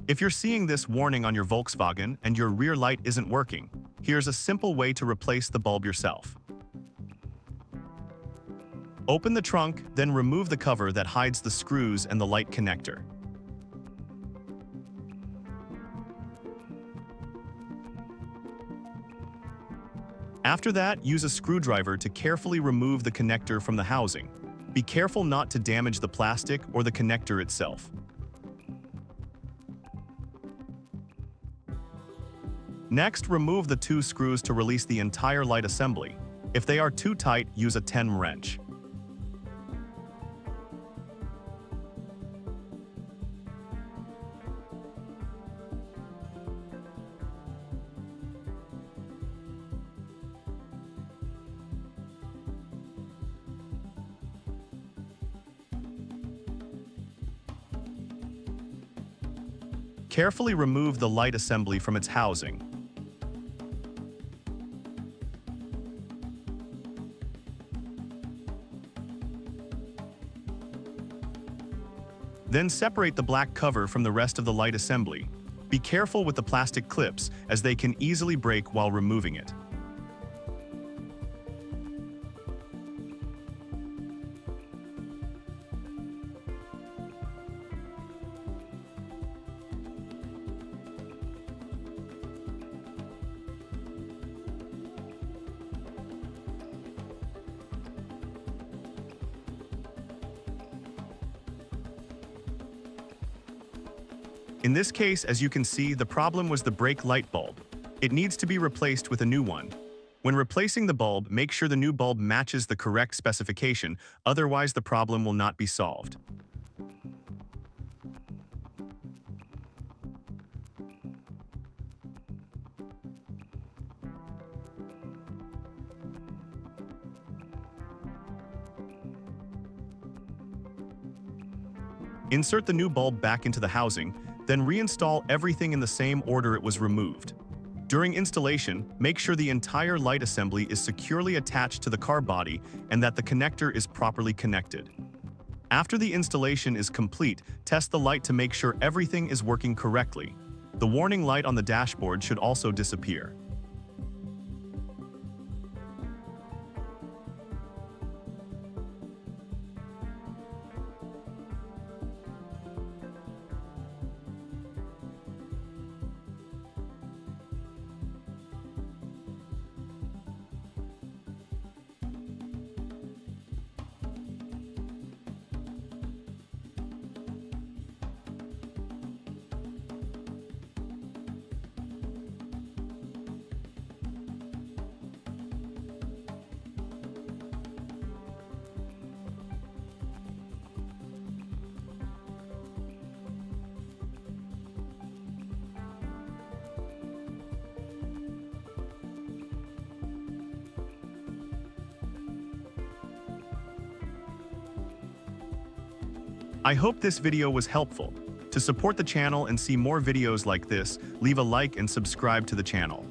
If you're seeing this warning on your Volkswagen and your rear light isn't working, here's a simple way to replace the bulb yourself. Open the trunk, then remove the cover that hides the screws and the light connector. After that, use a screwdriver to carefully remove the connector from the housing. Be careful not to damage the plastic or the connector itself. Next, remove the two screws to release the entire light assembly. If they are too tight, use a 10 wrench. Carefully remove the light assembly from its housing. Then separate the black cover from the rest of the light assembly. Be careful with the plastic clips, as they can easily break while removing it. In this case, as you can see, the problem was the brake light bulb. It needs to be replaced with a new one. When replacing the bulb, make sure the new bulb matches the correct specification, otherwise the problem will not be solved. Insert the new bulb back into the housing, then reinstall everything in the same order it was removed. During installation, make sure the entire light assembly is securely attached to the car body and that the connector is properly connected. After the installation is complete, test the light to make sure everything is working correctly. The warning light on the dashboard should also disappear. I hope this video was helpful. To support the channel and see more videos like this, leave a like and subscribe to the channel.